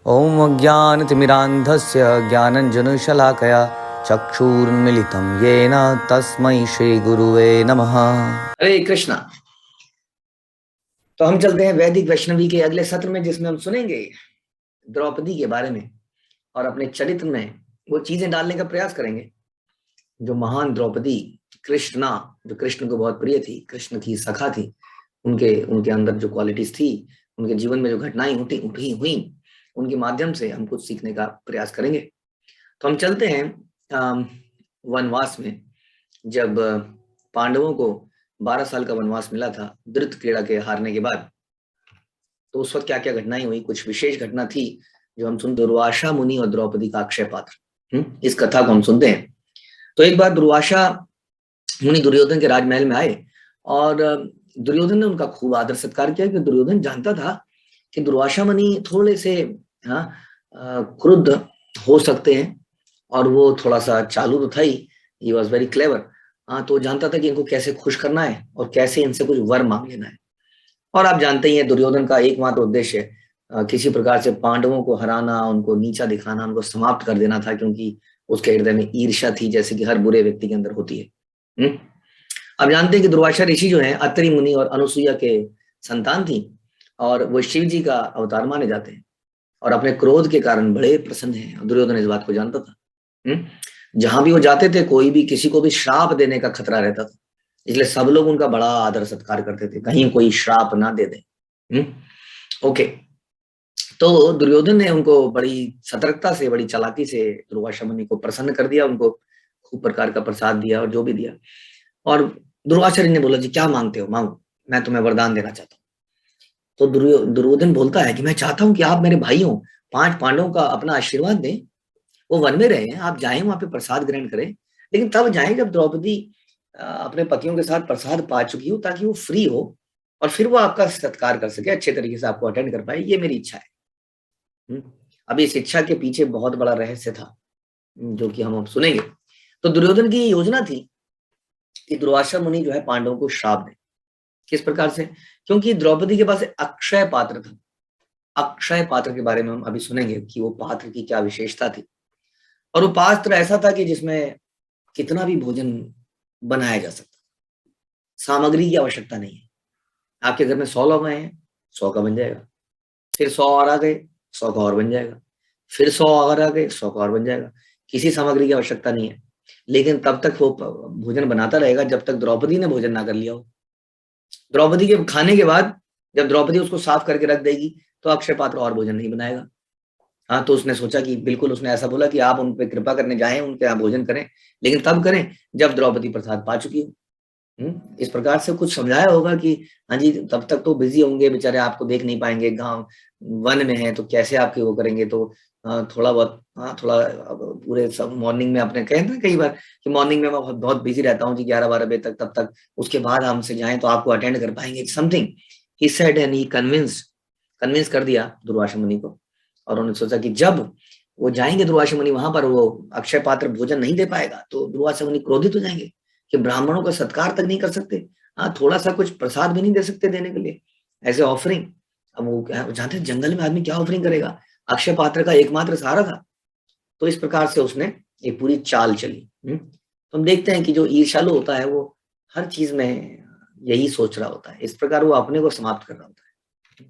ॐ अज्ञानतिमिरान्धस्य ज्ञानञ्जनशलाकया चक्षुरुन्मीलितं येन तस्मै श्रीगुरुवे नमः। हरे कृष्णा। तो हम चलते हैं वैदिक वैष्णवी के अगले सत्र में, जिसमें हम सुनेंगे द्रौपदी के बारे में और अपने चरित्र में वो चीजें डालने का प्रयास करेंगे जो महान द्रौपदी कृष्णा, जो कृष्ण को बहुत प्रिय थी, कृष्ण की सखा थी, उनके अंदर जो क्वालिटीज थी, उनके जीवन में जो घटनाएं हुई उनके माध्यम से हम कुछ सीखने का प्रयास करेंगे। तो हम चलते हैं वनवास में। जब पांडवों को 12 साल का वनवास मिला था धृतक्रीड़ा के हारने के बाद, तो उस वक्त क्या क्या घटनाएं हुई, कुछ विशेष घटना थी जो हम सुन, दुर्वासा मुनि और द्रौपदी का अक्षय पात्र, इस कथा को हम सुनते हैं। तो एक बार दुर्वासा मुनि दुर्योधन के राजमहल में आए और दुर्योधन ने उनका खूब आदर सत्कार किया, क्योंकि दुर्योधन जानता था कि दुर्वासा मुनि थोड़े से क्रुद्ध हो सकते हैं, और वो थोड़ा सा चालू तो था ही वॉज वेरी क्लेवर। तो जानता था कि इनको कैसे खुश करना है और कैसे इनसे कुछ वर मांग लेना है। और आप जानते ही हैं दुर्योधन का एकमात्र उद्देश्य किसी प्रकार से पांडवों को हराना, उनको नीचा दिखाना, उनको समाप्त कर देना था, क्योंकि उसके हृदय में ईर्ष्या थी, जैसे कि हर बुरे व्यक्ति के अंदर होती है। अब जानते हैं कि दुर्वासा ऋषि जो है अत्रि मुनि और अनुसुईया के संतान थी, और वो शिव जी का अवतार माने जाते हैं, और अपने क्रोध के कारण बड़े प्रसन्न हैं। दुर्योधन इस बात को जानता था। जहां भी वो जाते थे, कोई भी किसी को भी श्राप देने का खतरा रहता था, इसलिए सब लोग उनका बड़ा आदर सत्कार करते थे, कहीं कोई श्राप ना दे दे। ओके, तो दुर्योधन ने उनको बड़ी सतर्कता से, बड़ी चालाकी से दुर्वासा मुनि को प्रसन्न कर दिया, उनको खूब प्रकार का प्रसाद दिया और जो भी दिया। और दुर्वासा ने बोला, जी क्या मांगते हो, मांगो, मैं तुम्हें वरदान देना चाहता हूँ। तो दुर्योधन बोलता है कि मैं चाहता हूं कि आप मेरे भाइयों 5 पांडवों का अपना आशीर्वाद दें। वो वन में रहे हैं, आप जाएं वहां पे प्रसाद ग्रहण करें, लेकिन तब जाएं जब द्रौपदी अपने पतियों के साथ प्रसाद पा चुकी हो, ताकि वो फ्री हो और फिर वो आपका सत्कार कर सके, अच्छे तरीके से आपको अटेंड कर पाए। ये मेरी इच्छा है। अब इस इच्छा के पीछे बहुत बड़ा रहस्य था, जो कि हम अब सुनेंगे। तो दुर्योधन की योजना थी कि दुर्वासा मुनि जो है पांडवों को श्राप दे। किस प्रकार से? क्योंकि द्रौपदी के पास अक्षय पात्र था। अक्षय पात्र के बारे में हम अभी सुनेंगे कि वो पात्र की क्या विशेषता थी। और वो पात्र ऐसा था कि जिसमें कितना भी भोजन बनाया जा सकता, सामग्री की आवश्यकता नहीं है। आपके घर में 100 लोग आए हैं, 100 का बन जाएगा, फिर 100 और आ गए, 100 का और बन जाएगा, फिर 100 और आ गए, 100 का और बन जाएगा। किसी सामग्री की आवश्यकता नहीं है। लेकिन तब तक वो भोजन बनाता रहेगा जब तक द्रौपदी ने भोजन ना कर लिया हो। द्रौपदी के खाने के बाद जब द्रौपदी उसको साफ करके रख देगी, तो अक्षय पात्र और भोजन नहीं बनाएगा। तो उसने सोचा कि बिल्कुल, उसने ऐसा बोला कि आप उन पे कृपा करने जाएं, उनके यहाँ भोजन करें, लेकिन तब करें जब द्रौपदी प्रसाद पा चुकी हो। इस प्रकार से कुछ समझाया होगा कि हाँ जी, तब तक तो बिजी होंगे बेचारे, आपको देख नहीं पाएंगे, गांव वन में है तो कैसे आपके वो करेंगे। तो थोड़ा बहुत, थोड़ा पूरे सब मॉर्निंग में, आपने कहे ना कई बार कि मॉर्निंग में मैं बहुत बहुत बिजी रहता हूँ जी, 11-12 बजे तक, तब तक उसके बाद हमसे जाएं तो आपको अटेंड कर पाएंगे, something he said, and he convince कर दिया दुर्वासा मुनि को। और उन्होंने सोचा कि जब वो जाएंगे दुर्वासा मुनि वहां पर, वो अक्षय पात्र भोजन नहीं दे पाएगा, तो दुर्वासा मुनि क्रोधित हो जाएंगे कि ब्राह्मणों का सत्कार तक नहीं कर सकते, थोड़ा सा कुछ प्रसाद भी नहीं दे सकते देने के लिए, ऐसे ऑफरिंग। अब वो जानते हैं जंगल में आदमी क्या ऑफरिंग करेगा, अक्षय पात्र का एकमात्र सहारा था। तो इस प्रकार से उसने एक पूरी चाल चली। तो हम देखते हैं कि जो ईर्ष्यालु होता है वो हर चीज में यही सोच रहा होता है, इस प्रकार वो अपने को समाप्त कर रहा होता है।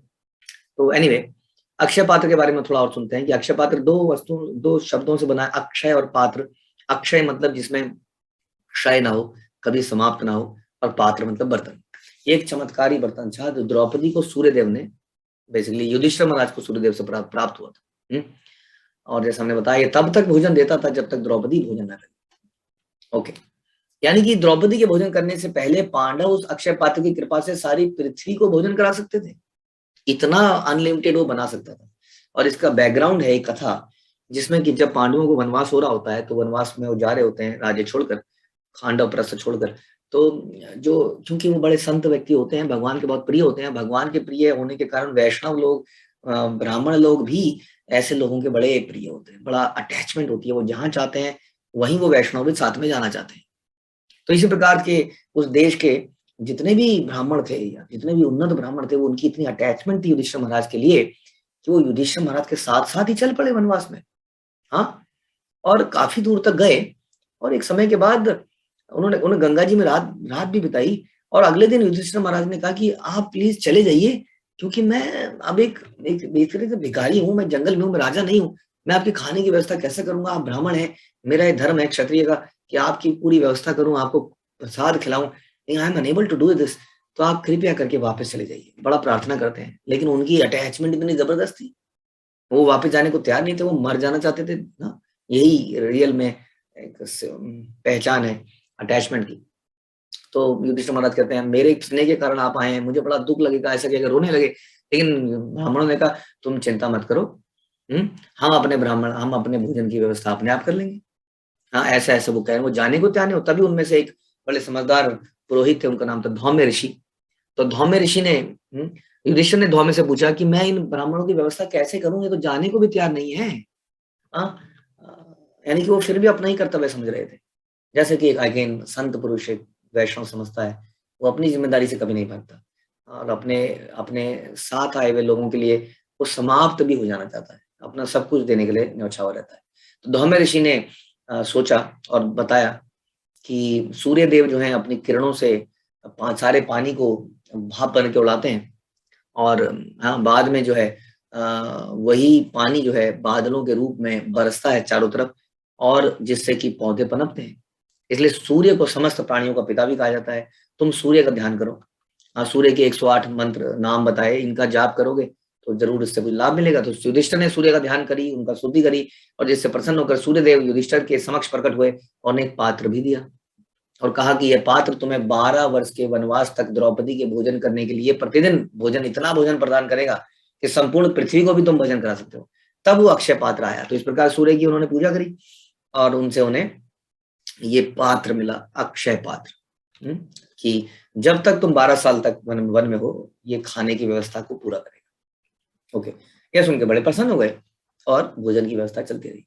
तो एनीवे, अक्षय पात्र के बारे में थोड़ा और सुनते हैं कि अक्षय पात्र दो शब्दों से बना है, अक्षय और पात्र। अक्षय मतलब जिसमें क्षय ना हो, कभी समाप्त ना हो, और पात्र मतलब बर्तन। एक चमत्कारी बर्तन था जो द्रौपदी को सूर्यदेव ने, बेसिकली युधिष्ठिर महाराज को सूर्यदेव से प्राप्त हुआ था। और जैसे हमने बताया, ये तब तक भोजन देता था जब तक द्रौपदी भोजन न करे। ओके, यानी कि द्रौपदी के भोजन करने से पहले पांडव उस अक्षय पात्र की कृपा से सारी पृथ्वी को भोजन करा सकते थे। इतना अनलिमिटेड वो बना सकता था। और इसका बैकग्राउंड है एक कथा, जिसमें कि जब पांडवों को वनवास हो रहा होता है, तो वनवास में वो जा रहे होते हैं राज्य छोड़कर, खांडव प्रस्थ छोड़कर। तो जो, क्योंकि वो बड़े संत व्यक्ति होते हैं, भगवान के बहुत प्रिय होते हैं, भगवान के प्रिय होने के कारण वैष्णव लोग, ब्राह्मण लोग भी ऐसे लोगों के बड़े प्रिय होते हैं, बड़ा अटैचमेंट होती है, वो जहां चाहते हैं वहीं वो वैष्णव भी साथ में जाना चाहते हैं। तो इसी प्रकार के उस देश के जितने भी ब्राह्मण थे, या जितने भी उन्नत ब्राह्मण थे, वो उनकी इतनी अटैचमेंट थी युधिष्ठिर महाराज के लिए कि वो युधिष्ठिर महाराज के साथ साथ ही चल पड़े वनवास में। हाँ, और काफी दूर तक गए और एक समय के बाद उन्होंने उन्हें गंगा जी में रात रात भी बिताई। और अगले दिन युधिष्ठिर महाराज ने कहा कि आप प्लीज चले जाइए, क्योंकि मैं अब एक बेफिक्र से भिखारी हूँ, मैं जंगल में हूँ, मैं राजा नहीं हूँ, मैं आपकी खाने की व्यवस्था कैसे करूंगा? आप ब्राह्मण हैं, मेरा ये धर्म है क्षत्रिय का कि आपकी पूरी व्यवस्था करूं, आपको प्रसाद खिलाऊं, I am unable to do this, तो आप कृपया करके वापस चले जाइए। बड़ा प्रार्थना करते हैं, लेकिन उनकी अटैचमेंट इतनी जबरदस्त थी, वो वापस जाने को तैयार नहीं थे, वो मर जाना चाहते थे ना। यही रियल में एक पहचान है अटैचमेंट की। तो युधिष्ठिर महाराज कहते हैं मेरे स्नेह के कारण आप आए हैं, मुझे बड़ा दुख लगेगा, ऐसा कहकर रोने लगे। लेकिन ब्राह्मणों ने कहा तुम चिंता मत करो, हम अपने भोजन की व्यवस्था अपने आप कर लेंगे। हाँ, ऐसा ऐसा वो कह रहे हैं, वो जाने को तैयार नहीं हो। तभी उनमें से एक बड़े समझदार पुरोहित थे, उनका नाम था धौम्य ऋषि। तो धौम्य ऋषि ने युधिष्ठिर ने धौम्य से पूछा कि मैं इन ब्राह्मणों की व्यवस्था कैसे करूं, ये तो जाने को भी तैयार नहीं है। हाँ, यानी कि वो फिर भी अपना ही कर्तव्य समझ रहे थे। जैसे कि एक अगेन संत पुरुष एक वैष्णव समझता है, वो अपनी जिम्मेदारी से कभी नहीं भागता और अपने अपने साथ आए हुए लोगों के लिए वो समाप्त भी हो जाना चाहता है, अपना सब कुछ देने के लिए न्यौछावर रहता है। तो धौम्य ऋषि ने सोचा और बताया कि सूर्य देव जो है अपनी किरणों से सारे पानी को भाप बन के उड़ाते हैं और हाँ, बाद में जो है वही पानी जो है बादलों के रूप में बरसता है चारों तरफ, और जिससे कि पौधे पनपते हैं। इसलिए सूर्य को समस्त प्राणियों का पिता भी कहा जाता है। तुम सूर्य का ध्यान करो। हाँ, सूर्य के 108 मंत्र नाम बताए, इनका जाप करोगे तो जरूर इससे कुछ लाभ मिलेगा। तो युधिष्ठिर ने सूर्य का ध्यान करी, उनका स्तुति करी, और जिससे प्रसन्न होकर सूर्य देव युधिष्ठिर के समक्ष प्रकट हुए और एक पात्र भी दिया और कहा कि यह पात्र तुम्हें 12 वर्ष के वनवास तक द्रौपदी के भोजन करने के लिए प्रतिदिन भोजन, इतना भोजन प्रदान करेगा कि संपूर्ण पृथ्वी को भी तुम भोजन करा सकते हो। तब वो अक्षय पात्र आया। तो इस प्रकार सूर्य की उन्होंने पूजा करी और उनसे उन्हें ये पात्र मिला, अक्षय पात्र, कि जब तक तुम 12 साल तक वन में हो, ये खाने की व्यवस्था को पूरा करेगा। ओके, यह सुन के बड़े प्रसन्न हो गए और भोजन की व्यवस्था चलती रही।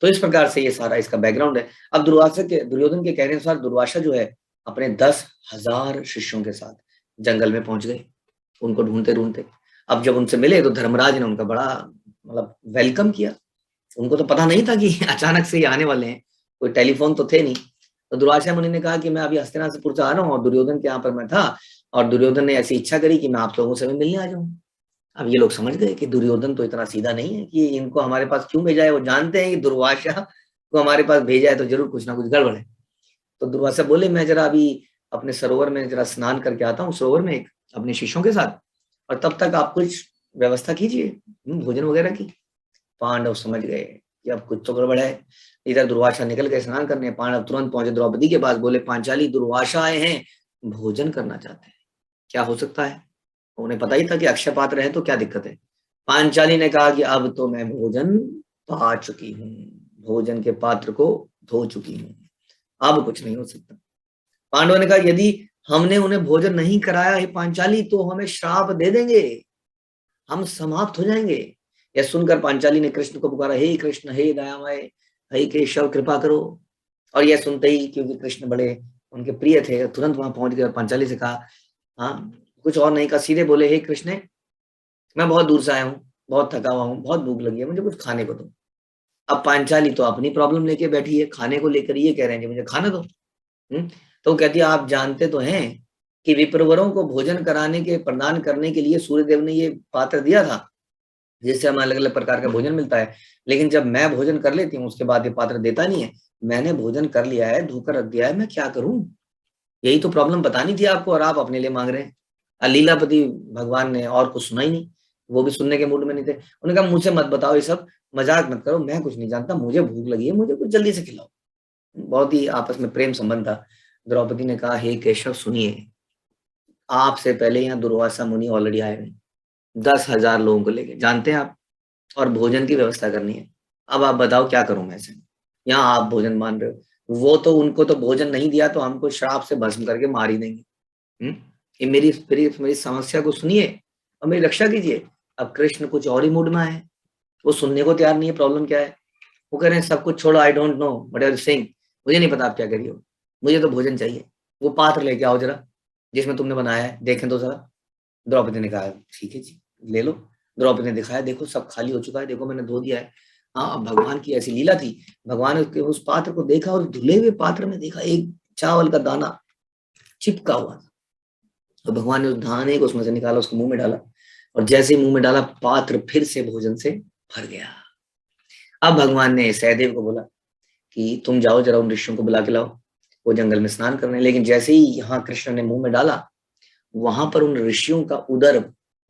तो इस प्रकार से ये सारा इसका बैकग्राउंड है। अब दुर्योधन के कहने अनुसार दुर्वासा जो है अपने 10,000 शिष्यों के साथ जंगल में पहुंच गए, उनको ढूंढते ढूंढते। अब जब उनसे मिले तो धर्मराज ने उनका बड़ा मतलब वेलकम किया। उनको तो पता नहीं था कि अचानक से ये आने वाले हैं, कोई टेलीफोन तो थे नहीं। तो दुर्वासा मुनि ने कहा कि मैं अभी हस्तिनापुर से आ रहा हूँ और दुर्योधन के यहाँ पर मैं था, और दुर्योधन ने ऐसी इच्छा करी कि मैं आप लोगों से भी मिलने आ जाऊँ। अब ये लोग समझ गए कि दुर्योधन तो इतना सीधा नहीं है कि इनको हमारे पास क्यों भेजा है। वो जानते हैं कि दुर्वासा को हमारे पास भेजा है तो जरूर कुछ ना कुछ गड़बड़ है। तो दुर्वासा बोले मैं जरा अभी अपने सरोवर में जरा स्नान करके आता हूँ, सरोवर में एक अपने शिष्यों के साथ, और तब तक आप कुछ व्यवस्था कीजिए भोजन वगैरह की। पांडव समझ गए कि अब कुछ तो गड़बड़ है। इधर दुर्वासा निकल गए स्नान करने, पांडव तुरंत पहुंचे द्रौपदी के पास, बोले पांचाली दुर्वासा आए हैं, भोजन करना चाहते हैं, क्या हो सकता है? उन्हें पता ही था कि अक्षय पात्र है तो क्या दिक्कत है। पांचाली ने कहा कि अब तो मैं भोजन पा चुकी हूँ, भोजन के पात्र को धो चुकी हूँ, अब कुछ नहीं हो सकता। पांडवों ने कहा यदि हमने उन्हें भोजन नहीं कराया है पांचाली तो हमें श्राप दे देंगे, हम समाप्त हो जाएंगे। यह सुनकर पांचाली ने कृष्ण को पुकारा, हे कृष्ण, हे दयामय, हे केशव, कृपा करो। और यह सुनते ही, क्योंकि कृष्ण बड़े उनके प्रिय थे, तुरंत वहां पहुंच गए और पांचाली से कहा, हाँ, कुछ और नहीं कहा, सीधे बोले, हे कृष्ण, मैं बहुत दूर से आया हूँ, बहुत थका हुआ हूँ, बहुत भूख लगी है, मुझे कुछ खाने को दो। अब पांचाली तो अपनी प्रॉब्लम लेके बैठी है, खाने को लेकर ये कह रहे हैं कि मुझे खाना दो। तो वो कहती है आप जानते तो हैं कि विप्रवरों को भोजन कराने के प्रदान करने के लिए सूर्यदेव ने ये पात्र दिया था, जिससे हमें अलग अलग प्रकार का भोजन मिलता है, लेकिन जब मैं भोजन कर लेती हूँ उसके बाद ये पात्र देता नहीं है। मैंने भोजन कर लिया है, धोकर रख दिया है, मैं क्या करूं? यही तो प्रॉब्लम बतानी थी आपको और आप अपने लिए मांग रहे हैं। लीलापति भगवान ने और कुछ सुना ही नहीं, वो भी सुनने के मूड में नहीं थे। उन्होंने कहा मुझसे मत बताओ ये सब, मजाक मत करो, मैं कुछ नहीं जानता, मुझे भूख लगी है, मुझे कुछ जल्दी से खिलाओ। बहुत ही आपस में प्रेम संबंध था। द्रौपदी ने कहा, हे केशव सुनिए, आपसे पहले यहाँ दुर्वासा मुनि ऑलरेडी आए हुए, 10,000 लोगों को लेके, जानते हैं आप, और भोजन की व्यवस्था करनी है। अब आप बताओ क्या करूं मैं से? यहाँ आप भोजन मान रहे हो, वो तो उनको तो भोजन नहीं दिया तो हमको श्राप से भस्म करके मार ही देंगे। ये मेरी समस्या को सुनिए और मेरी रक्षा कीजिए। अब कृष्ण कुछ और ही मूड में है, वो सुनने को तैयार नहीं है प्रॉब्लम क्या है। वो कह रहे हैं सब कुछ छोड़ो, I don't know what are you saying, मुझे नहीं पता आप क्या कह रही हो, मुझे तो भोजन चाहिए। वो पात्र लेके आओ जरा जिसमें तुमने बनाया है, देखें तो जरा। द्रौपदी ने कहा ठीक है जी, ले लो। द्रौपदी ने दिखाया, देखो सब खाली हो चुका है, देखो मैंने धो दिया है। हाँ, अब भगवान की ऐसी लीला थी, भगवान ने उस पात्र को देखा और धुले हुए पात्र में देखा एक चावल का दाना चिपका हुआ था। तो भगवान ने उस दाने को उसमें से निकाला, उसको मुंह में डाला, और जैसे ही मुंह में डाला पात्र फिर से भोजन से भर गया। अब भगवान ने सहदेव को बोला कि तुम जाओ जरा उन ऋषियों को बुला के लाओ, वो जंगल में स्नान करने। लेकिन जैसे ही यहाँ कृष्ण ने मुंह में डाला, वहां पर उन ऋषियों का उदर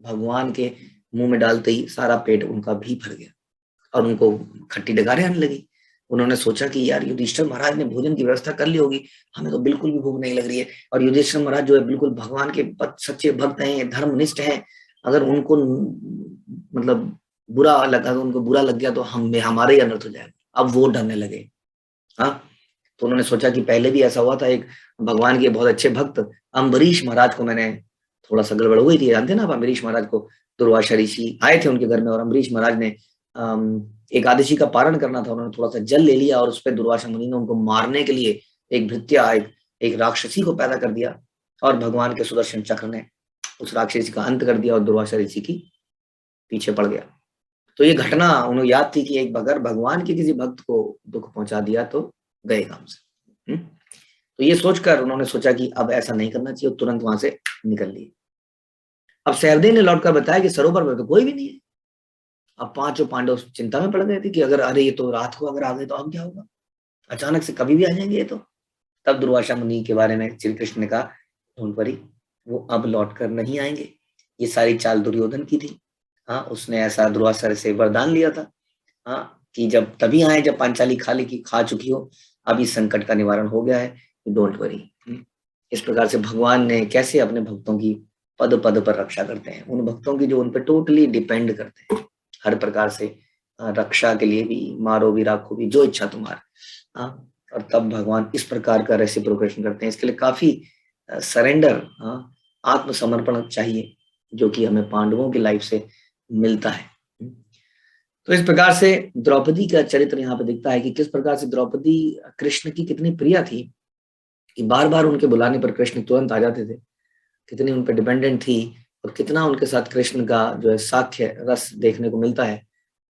भगवान के मुंह में डालते ही सारा पेट उनका भी भर गया और उनको खट्टी डगारें आने लगी। उन्होंने सोचा कि यार युधिष्ठिर महाराज ने भोजन की व्यवस्था कर ली होगी, हमें तो बिल्कुल भी भूख नहीं लग रही है। और युधिष्ठिर महाराज जो है बिल्कुल भगवान के सच्चे भक्त हैं, धर्मनिष्ठ हैं, अगर उनको मतलब बुरा लगा, उनको बुरा लग गया तो हमारा ही अनर्थ हो जाएगा। अब वो डरने लगे। हाँ, तो उन्होंने सोचा कि पहले भी ऐसा हुआ था, एक भगवान के बहुत अच्छे भक्त अम्बरीश महाराज को मैंने थोड़ा सा गड़बड़ हुई थी, जानते ना आप अम्बरीश महाराज को, दुर्वासा ऋषि आए थे उनके घर में और अम्बरीश महाराज ने एकादशी का पारण करना था, उन्होंने थोड़ा सा जल ले लिया और उस पर दुर्वासा मुनि ने उनको मारने के लिए एक भृत्या, एक राक्षसी को पैदा कर दिया और भगवान के सुदर्शन चक्र ने उस राक्षसी का अंत कर दिया और दुर्वासा ऋषि की पीछे पड़ गया। तो ये घटना उन्हें याद थी कि एक अगर भगवान के किसी भक्त को दुख पहुंचा दिया तो गए काम से। तो ये सोचकर उन्होंने सोचा कि अब ऐसा नहीं करना चाहिए, तुरंत वहां से निकल लिए। अब सहदेव ने लौटकर बताया कि सरोवर में तो कोई भी नहीं है। अब पांचों पांडव चिंता में पड़ गए थे कि अगर अरे ये तो रात को अगर आ गए तो अब क्या होगा, अचानक से कभी भी आ जाएंगे ये तो। तब दुर्वासा मुनि के बारे में श्री कृष्ण ने कहा, डोंट वरी, वो अब लौट कर नहीं आएंगे, ये सारी चाल दुर्योधन की थी। हाँ, उसने ऐसा दुर्वासा से वरदान लिया था, हाँ, कि जब तभी आए जब पांचाली खा चुकी हो, अब इस संकट का निवारण हो गया है, डोंट वरी। इस प्रकार से भगवान ने कैसे अपने भक्तों की पद पद पर रक्षा करते हैं, उन भक्तों की जो उन पर टोटली डिपेंड करते हैं हर प्रकार से, रक्षा के लिए भी, मारो भी राखो भी, जो इच्छा तुम्हारी। हाँ, और तब भगवान इस प्रकार का रेसिप्रोकेशन करते हैं। इसके लिए काफी सरेंडर, आत्मसमर्पण चाहिए, जो कि हमें पांडवों की लाइफ से मिलता है। तो इस प्रकार से द्रौपदी का चरित्र यहाँ पे दिखता है कि किस प्रकार से द्रौपदी कृष्ण की कितनी प्रिय थी कि बार बार उनके बुलाने पर कृष्ण तुरंत आ जाते थे, कितनी उन पर डिपेंडेंट थी और कितना उनके साथ कृष्ण का जो है साख्य रस देखने को मिलता है।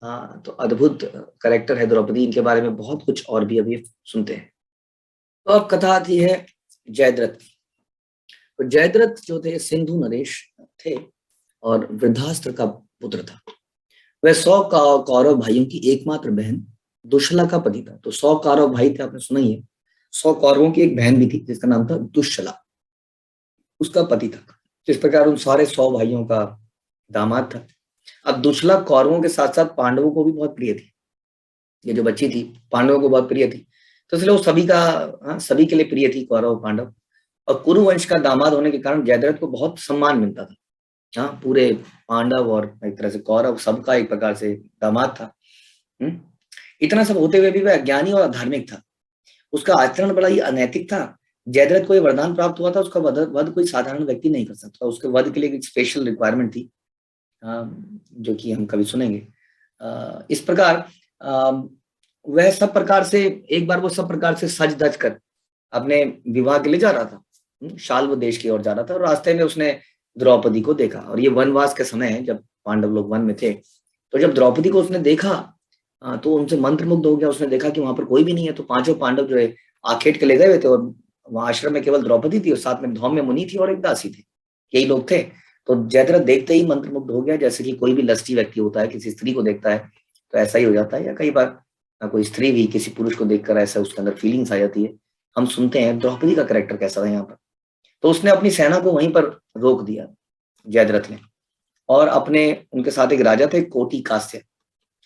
हाँ, तो अद्भुत कैरेक्टर है द्रौपदी, इनके बारे में बहुत कुछ और भी अभी सुनते हैं। तो अब कथा आती है जयद्रथ। तो जयद्रथ जो थे सिंधु नरेश थे और वृद्धास्त्र का पुत्र था। वह 100 कौरव भाइयों की एकमात्र बहन दुश्शला का पति था। तो 100 कौरव भाई थे, आपने सुना ही है। 100 कौरवों की एक बहन भी थी जिसका नाम था दुश्शला, उसका पति था। जिस प्रकार उन सारे 100 भाइयों का दामाद था। अब दुश्शला कौरवों के साथ साथ पांडवों को भी बहुत प्रिय थी। ये जो बच्ची थी पांडवों को बहुत प्रिय थी, तो इसलिए वो सभी के लिए प्रिय थी, कौरव पांडव। और कुरुवंश का दामाद होने के कारण जयद्रथ को बहुत सम्मान मिलता था। हाँ, पूरे पांडव और एक तरह से कौरव सबका एक प्रकार से दामाद था। इतना सब होते हुए भी वह अज्ञानी और अधार्मिक था। उसका आचरण बड़ा ही अनैतिक था। जयद्रथ को ये वरदान प्राप्त हुआ था, उसका वध कोई साधारण व्यक्ति नहीं कर सकता। उसके वध के लिए एक स्पेशल रिक्वायरमेंट थी, जो कि हम कभी सुनेंगे। इस प्रकार वह सब प्रकार से एक बार वो सब प्रकार से सज धज कर अपने विवाह के लिए जा रहा था, शाल्व देश की ओर जा रहा था, और रास्ते में उसने द्रौपदी को देखा। और ये वनवास के समय है जब पांडव लोग वन में थे। तो जब द्रौपदी को उसने देखा तो उनसे मंत्रमुग्ध हो गया। उसने देखा कि वहां पर कोई भी नहीं है, तो पांचों पांडव जो है आखेट के ले गए हुए थे, और वहां आश्रम में केवल द्रौपदी थी और साथ में धौम्य मुनि थी और एक दासी थे, यही लोग थे। तो जयद्रथ देखते ही मंत्रमुग्ध हो गया, जैसे कि कोई भी लस्टी व्यक्ति होता है किसी स्त्री को देखता है तो ऐसा ही हो जाता है। या कई बार कोई स्त्री भी किसी पुरुष को देखकर ऐसा उसके अंदर फीलिंग्स आ जाती है। हम सुनते हैं द्रौपदी का कैरेक्टर कैसा था यहाँ पर। तो उसने अपनी सेना को वहीं पर रोक दिया जयद्रथ ने, और अपने उनके साथ एक राजा थे कोटि कास्य,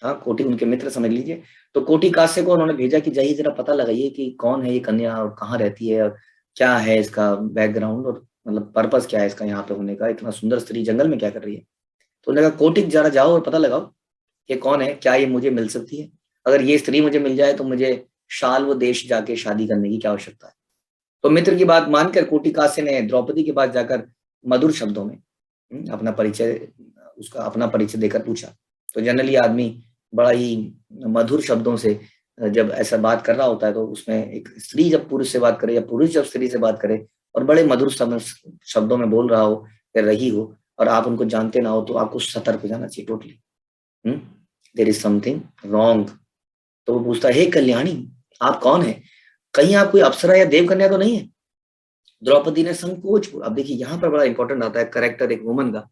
हाँ, कोटि उनके मित्र समझ लीजिए। तो कोटि कास्य को उन्होंने भेजा कि जाइए जरा पता लगाइए कि कौन है ये कन्या और कहाँ रहती है और क्या है इसका बैकग्राउंड, और मतलब पर्पस क्या है इसका यहाँ पे होने का, इतना सुंदर स्त्री जंगल में क्या कर रही है। तो उन्होंने कहा कोटि जरा जाओ और पता लगाओ ये कौन है, क्या ये मुझे मिल सकती है। अगर ये स्त्री मुझे मिल जाए तो मुझे शाल्व देश जाके शादी करने की क्या आवश्यकता है। तो मित्र की बात मानकर कोटि कास्य ने द्रौपदी के पास जाकर मधुर शब्दों में अपना परिचय देकर पूछा। तो जनरली आदमी बड़ा ही मधुर शब्दों से जब ऐसा बात कर रहा होता है, तो उसमें एक स्त्री जब पुरुष से बात करे या पुरुष जब स्त्री से बात करे और बड़े मधुर शब्दों में बोल रहा हो या रही हो, और आप उनको जानते ना हो तो आपको सतर्क हो जाना चाहिए totally. There is something wrong. तो वो पूछता है, हे कल्याणी आप कौन है, कहीं आप कोई अप्सरा या देव कन्या तो नहीं है? द्रौपदी ने संकोच, अब देखिए यहाँ पर बड़ा इंपॉर्टेंट आता है करेक्टर एक वुमन का,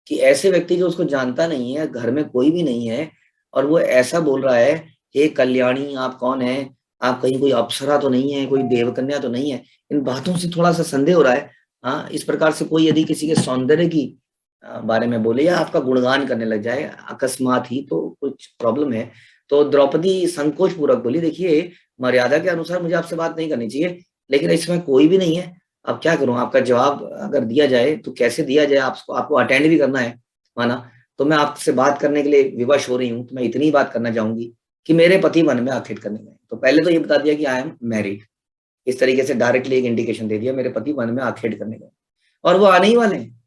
कि ऐसे व्यक्ति जो उसको जानता नहीं है, घर में कोई भी नहीं है, और वो ऐसा बोल रहा है, हे कल्याणी आप कौन है, आप कहीं कोई अप्सरा तो नहीं है, कोई देवकन्या तो नहीं है। इन बातों से थोड़ा सा संदेह हो रहा है। हाँ, इस प्रकार से कोई यदि किसी के सौंदर्य की बारे में बोले या आपका गुणगान करने लग जाए अकस्मात ही, तो कुछ प्रॉब्लम है। तो द्रौपदी संकोच पूर्वक बोली, देखिए मर्यादा के अनुसार मुझे आपसे बात नहीं करनी चाहिए, लेकिन इसमें कोई भी नहीं है, अब क्या करूं? आपका जवाब अगर दिया जाए तो कैसे दिया जाए, आपको अटेंड भी करना है, माना, तो मैं आपसे बात करने के लिए विवश हो रही हूँ, तो मैं इतनी बात करना चाहूंगी कि मेरे पति वन में आखेट करने गए। तो पहले तो ये बता दिया कि आई एम मैरिड, इस तरीके से डायरेक्टली एक इंडिकेशन दे दिया, मेरे पति वन में आखेट करने गए और वो आने ही वाले हैं।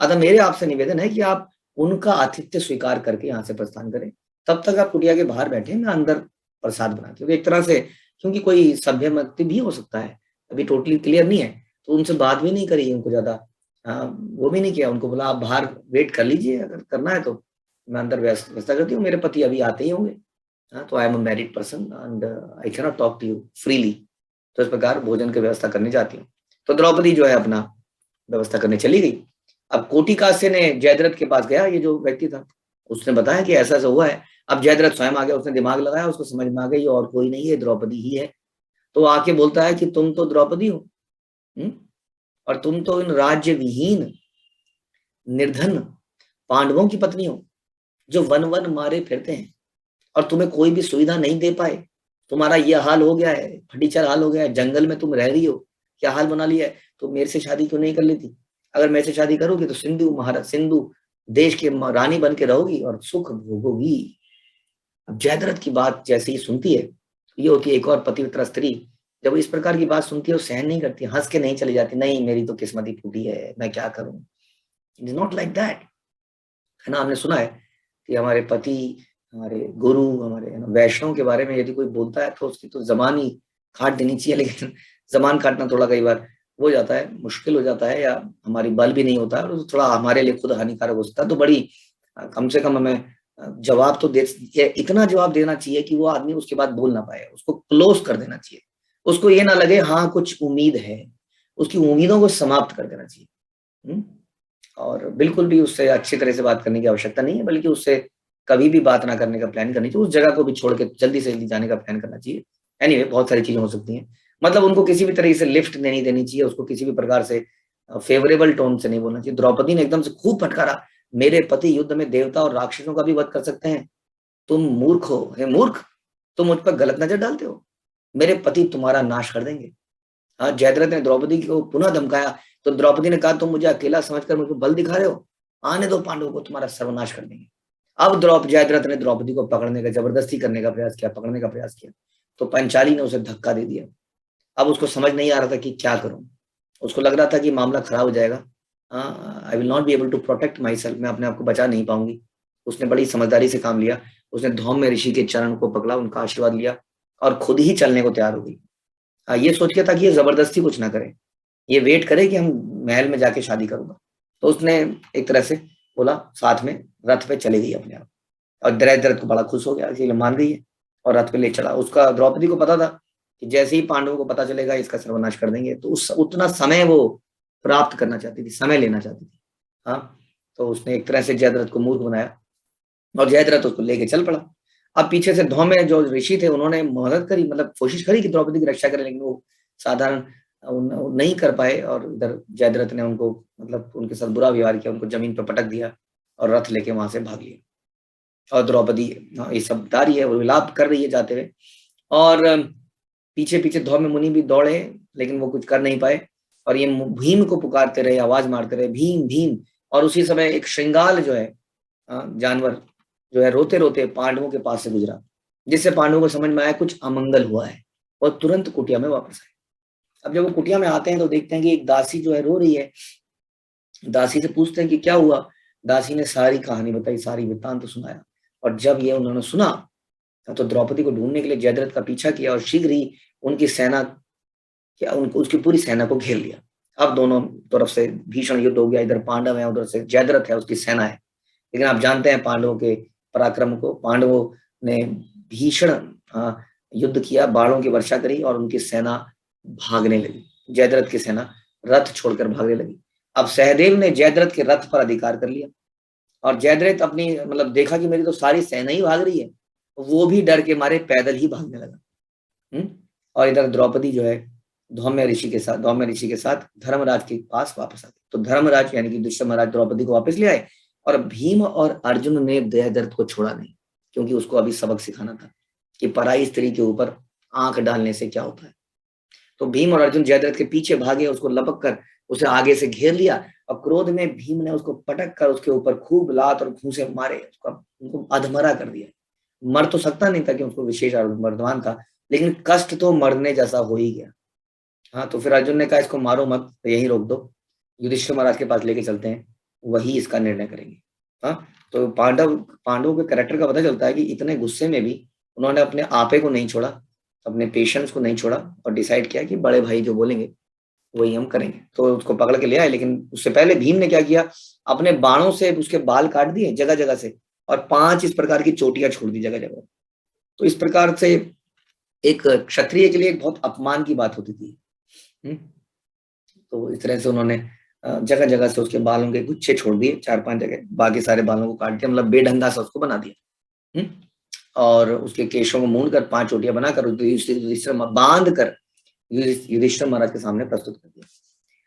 अतः मेरे आपसे निवेदन है कि आप उनका आतिथ्य स्वीकार करके यहाँ से प्रस्थान करें, तब तक आप कुटिया के बाहर बैठे, मैं अंदर प्रसाद बनाती हूँ। एक तरह से, क्योंकि कोई सभ्य मत भी हो सकता है, अभी टोटली क्लियर नहीं है, तो उनसे बात भी नहीं करी उनको ज्यादा, वो भी नहीं किया, उनको बोला आप बाहर वेट कर लीजिए, अगर करना है तो मैं अंदर व्यवस्था करती हूँ, मेरे पति अभी आते ही होंगे। तो I am a married person and I can not talk to you freely. तो इस प्रकार भोजन की व्यवस्था करने जाती हूँ। तो द्रौपदी जो है अपना व्यवस्था करने चली गई। अब कोटिकास्य ने जयद्रथ के पास गया, ये जो व्यक्ति था, उसने बताया कि ऐसा ऐसा हुआ है। अब जयद्रथ स्वयं आ गया, उसने दिमाग लगाया, उसको समझ में आ गई और कोई नहीं है, द्रौपदी ही है। तो आके बोलता है कि तुम तो द्रौपदी हो, और तुम तो इन राज्य विहीन निर्धन पांडवों की पत्नी हो, जो वन वन मारे फिरते हैं और तुम्हें कोई भी सुविधा नहीं दे पाए। तुम्हारा यह हाल हो गया है, फटीचर हाल हो गया है, जंगल में तुम रह रही हो, क्या हाल बना लिया है। तो मेरे से शादी क्यों नहीं कर लेती? अगर मेरे से शादी करोगी तो सिंधु महाराज, सिंधु देश की रानी बन के रहोगी और सुख भोगोगी। अब जयद्रथ की बात जैसे ही सुनती है, ये होती है एक और पतिव्रता स्त्री, जब इस प्रकार की बात सुनती है वो सहन नहीं करती, हंस के नहीं चली जाती, नहीं मेरी तो किस्मत ही फूटी है, मैं क्या करूं। It is not like that, है ना। हमने सुना है कि हमारे पति, हमारे गुरु, हमारे वैष्णव के बारे में यदि कोई बोलता है तो उसकी तो जबान ही काट देनी चाहिए, लेकिन जबान काटना थोड़ा कई बार हो जाता है, मुश्किल हो जाता है, या हमारी बल भी नहीं होता है, और थोड़ा हमारे लिए खुद हानिकारक हो सकता है। तो बड़ी कम से कम हमें जवाब तो दे, इतना जवाब देना चाहिए कि वो आदमी उसके बाद बोल ना पाए, उसको क्लोज कर देना चाहिए, उसको ये ना लगे हाँ कुछ उम्मीद है, उसकी उम्मीदों को समाप्त कर देना चाहिए। और बिल्कुल भी उससे अच्छी तरह से बात करने की आवश्यकता नहीं है, बल्कि उससे कभी भी बात ना करने का प्लान करनी चाहिए, उस जगह को भी छोड़ के जल्दी से जल्दी जाने का प्लान करना चाहिए। एनीवे, बहुत सारी चीजें हो सकती हैं, मतलब उनको किसी भी तरह से लिफ्ट नहीं देनी चाहिए, उसको किसी भी प्रकार से फेवरेबल टोन से नहीं बोलना चाहिए। द्रौपदी ने एकदम से खूब फटकारा, मेरे पति युद्ध में देवता और राक्षसों का भी वध कर सकते हैं, तुम मूर्ख हो, हे मूर्ख, तुम मुझ पर गलत नजर डालते हो, मेरे पति तुम्हारा नाश कर देंगे। हाँ, जयद्रथ ने द्रौपदी को पुनः धमकाया, तो द्रौपदी ने कहा, तुम मुझे अकेला समझकर मुझको बल दिखा रहे हो, आने दो पांडवों को, तुम्हारा सर्वनाश कर देंगे। अब जयद्रथ ने द्रौपदी को पकड़ने का, जबरदस्ती करने का प्रयास किया, पकड़ने का प्रयास किया, तो पंचाली ने उसे धक्का दे दिया। अब उसको समझ नहीं आ रहा था कि क्या करूं, उसको लग रहा था कि मामला खराब हो जाएगा, I will not be able to protect myself, मैं अपने आप को बचा नहीं पाऊंगी। उसने बड़ी समझदारी से काम लिया, उसने धौम्य ऋषि के चरण को पकड़ा, उनका आशीर्वाद लिया और खुद ही चलने को तैयार हो गई। ये सोच के था कि ये जबरदस्ती कुछ ना करे, ये वेट करे कि हम महल में जाके शादी करूंगा। तो उसने एक तरह से बोला, साथ में रथ पे चले गई अपने आप, और जयद्रथ को बड़ा खुश हो गया, इसलिए मान गई है और रथ पे ले चला। उसका द्रौपदी को पता था कि जैसे ही पांडवों को पता चलेगा इसका सर्वनाश कर देंगे, तो उस उतना समय वो प्राप्त करना चाहती थी, समय लेना चाहती थी। हाँ, तो उसने एक तरह से जयद्रथ को मूर्ख बनाया और जयद्रथ उसको लेके चल पड़ा। अब पीछे से धौम्य जो ऋषि थे उन्होंने मदद करी, मतलब कोशिश करी कि द्रौपदी की रक्षा करें, लेकिन वो साधारण नहीं कर पाए, और इधर जयद्रथ ने उनको, मतलब उनके साथ बुरा व्यवहार किया, उनको जमीन पर पटक दिया और रथ लेके वहां से भाग लिया। और द्रौपदी ये सब बता रही है, वो विलाप कर रही है जाते हुए, और पीछे पीछे धौम्य मुनि भी दौड़े, लेकिन वो कुछ कर नहीं पाए, और ये भीम को पुकारते रहे, आवाज मारते रहे, भीम भीम। और उसी समय एक श्रृंगाल जो है जानवर जो है, रोते रोते पांडवों के पास से गुजरा, जिससे पांडवों को समझ में आया कुछ अमंगल हुआ है, और तुरंत कुटिया में वापस आए। अब जब वो कुटिया में आते हैं तो देखते हैं कि एक दासी जो है रो रही है। दासी से पूछते हैं कि क्या हुआ। दासी ने सारी कहानी बताई, सारी वृत्तांत सुनाया, और जब ये उन्होंने सुना तो द्रौपदी को ढूंढने के लिए जयद्रथ का पीछा किया, और शीघ्र ही उनकी सेना, क्या उनको, उसकी पूरी सेना को घेर लिया। अब दोनों तरफ से भीषण युद्ध हो गया, इधर पांडव है, उधर से जयद्रथ है, उसकी सेना है। लेकिन आप जानते हैं पांडवों के पराक्रम को। पांडवों ने भीषण युद्ध किया, बाणों की वर्षा करी और उनकी सेना भागने लगी। जयद्रथ की सेना रथ छोड़कर भागने लगी। अब सहदेव ने जयद्रथ के रथ पर अधिकार कर लिया और जयद्रथ अपनी मतलब देखा कि मेरी तो सारी सेना ही भाग रही है, वो भी डर के मारे पैदल ही भागने लगा। और इधर द्रौपदी जो है धौम्य ऋषि के साथ धर्मराज के पास वापस आ गई। तो धर्मराज यानी कि दुष्ट महाराज द्रौपदी को वापस ले आए और भीम और अर्जुन ने जयद्रथ को छोड़ा नहीं, क्योंकि उसको अभी सबक सिखाना था कि पराई स्त्री के ऊपर आंख डालने से क्या होता है। तो भीम और अर्जुन जयद्रथ के पीछे भागे, उसको लपक कर उसे आगे से घेर लिया और क्रोध में भीम ने उसको पटक कर उसके ऊपर खूब लात और घूंसे मारे, उनको अधमरा कर दिया। मर तो सकता नहीं था कि उसको विशेष मर्दवान था, लेकिन कष्ट तो मरने जैसा हो ही गया। हाँ, तो फिर अर्जुन ने कहा इसको मारो मत, तो यहीं रोक दो, युधिष्ठिर महाराज के पास लेके चलते हैं, वही इसका निर्णय करेंगे। हाँ, तो पांडवों के कैरेक्टर का पता चलता है कि इतने गुस्से में भी उन्होंने अपने आपे को नहीं छोड़ा, अपने पेशेंस को नहीं छोड़ा और डिसाइड किया कि बड़े भाई जो बोलेंगे वही हम करेंगे। तो उसको पकड़ के ले आए, लेकिन उससे पहले भीम ने क्या किया, अपने बाणों से उसके बाल काट दिए जगह जगह से और 5 इस प्रकार की चोटियां छोड़ दी जगह जगह। तो इस प्रकार से एक क्षत्रिय के लिए एक बहुत अपमान की बात होती थी। तो इस तरह से उन्होंने जगह जगह से उसके बालों के गुच्छे छोड़ दिए, 4-5 जगह, बाकी सारे बालों को काट दिया, मतलब बेढंगा सा उसको बना दिया। और उसके केशों को मूंद कर 5 चोटियां बनाकर बांध कर युधिष्ठिर महाराज के सामने प्रस्तुत कर दिया।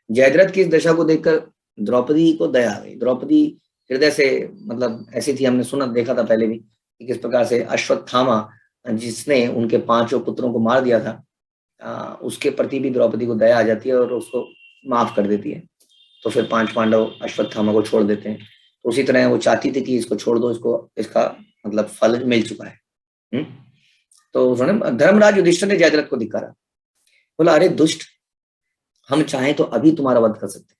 जयद्रथ की इस दशा को देखकर द्रौपदी को दया आ गई। द्रौपदी हृदय से मतलब ऐसी थी, हमने सुना देखा था पहले भी कि किस प्रकार से अश्वत्थामा जिसने उनके 5 पुत्रों को मार दिया था, उसके प्रति भी द्रौपदी को दया आ जाती है और उसको माफ कर देती है। तो फिर 5 पांडव अश्वत्थामा को छोड़ देते हैं। तो उसी तरह वो चाहती थी कि इसको छोड़ दो, इसको इसका मतलब फल मिल चुका है। तो उन्होंने धर्मराज युधिष्ठिर ने जयद्रथ को धिक्कारा, बोला अरे दुष्ट, हम चाहें तो अभी तुम्हारा वध कर सकते,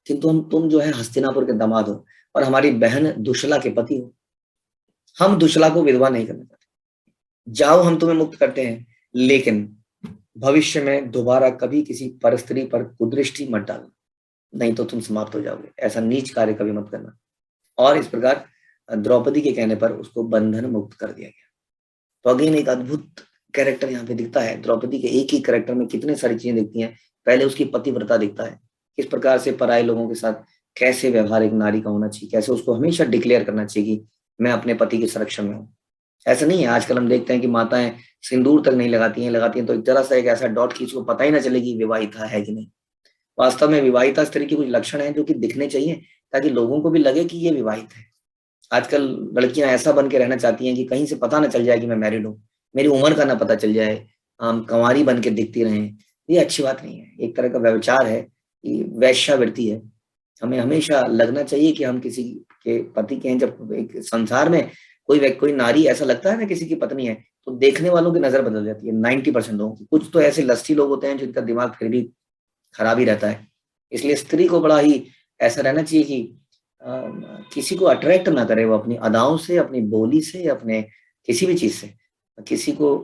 किंतु तुम जो है हस्तिनापुर के दामाद हो और हमारी बहन दुशला के पति हो। हम दुशला को विधवा नहीं करना चाहते, जाओ हम तुम्हें मुक्त करते हैं, लेकिन भविष्य में दोबारा कभी किसी परस्त्री पर कुदृष्टि मत डालना, नहीं तो तुम समाप्त हो जाओगे, ऐसा नीच कार्य कभी मत करना। और इस प्रकार द्रौपदी के कहने पर उसको बंधन मुक्त कर दिया गया। तो अगेन एक अद्भुत कैरेक्टर यहाँ पे दिखता है। द्रौपदी के एक ही कैरेक्टर में कितने सारी चीजें दिखती हैं। पहले उसकी पतिव्रता दिखता है, किस प्रकार से पराये लोगों के साथ कैसे व्यवहार एक नारी का होना चाहिए, कैसे उसको हमेशा डिक्लेयर करना चाहिए कि मैं अपने पति के संरक्षण में हूँ। ऐसा नहीं है, आजकल हम देखते हैं कि माताएं सिंदूर तक नहीं लगाती हैं तो जरा सा एक ऐसा डॉट की इसको पता ही ना चले कि विवाहिता है कि नहीं। वास्तव में विवाहिता स्त्री के कुछ लक्षण हैं जो कि दिखने चाहिए ताकि लोगों को भी लगे कि ये विवाहित है। आजकल लड़कियां ऐसा बन के रहना चाहती हैं कि कहीं से पता ना चल जाए कि मैं मैरिड हूँ, मेरी उम्र का ना पता चल जाए, कंवारी बन के दिखती रहें। ये अच्छी बात नहीं है, एक तरह का व्यभिचार है, वैश्यावृत्ति है। हमें हमेशा लगना चाहिए कि हम किसी के पति के हैं। जब एक संसार में कोई नारी ऐसा लगता है ना किसी की पत्नी है, तो देखने वालों की नजर बदल जाती है 90% लोगों की। कुछ तो ऐसे लस्सी लोग होते हैं जिनका दिमाग फिर भी खराब ही रहता है। इसलिए स्त्री को बड़ा ही ऐसा रहना चाहिए कि किसी को अट्रैक्ट ना करे वो अपनी अदाओं से, अपनी बोली से, अपने किसी भी चीज से किसी को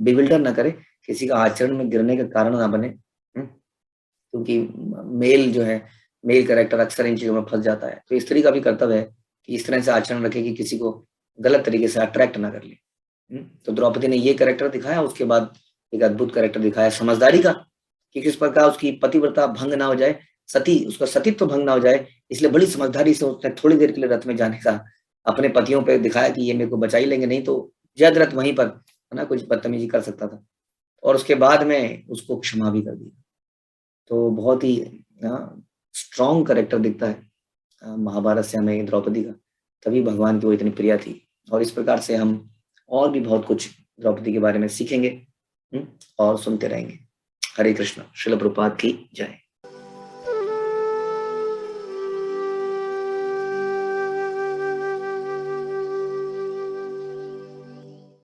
बिविल्डर ना करे, किसी का आचरण में गिरने का कारण ना बने। क्योंकि मेल जो है, मेल कैरेक्टर अक्सर इन चीजों में फंस जाता है। तो स्त्री का भी कर्तव्य है कि इस तरह से आचरण रखे कि किसी को गलत तरीके से अट्रैक्ट ना कर ले। तो द्रौपदी ने ये कैरेक्टर दिखाया। उसके बाद एक अद्भुत कैरेक्टर दिखाया समझदारी का, कि किस प्रकार उसकी पतिव्रता भंग ना हो जाए, उसका सतीत्व भंग ना हो जाए, इसलिए बड़ी समझदारी से उसने थोड़ी देर के लिए रथ में जाने का अपने पतियों पे दिखाया कि ये मेरे को बचा ही लेंगे, नहीं तो जयद्रथ वहीं पर है ना कुछ बदतमीजी कर सकता था। और उसके बाद में उसको क्षमा भी कर दिया। तो बहुत ही स्ट्रॉन्ग कैरेक्टर दिखता है महाभारत से हमें द्रौपदी का, तभी भगवान की वो इतनी प्रिय थी। और इस प्रकार से हम और भी बहुत कुछ द्रौपदी के बारे में सीखेंगे और सुनते रहेंगे। हरे कृष्ण। श्रील प्रभुपाद की जय।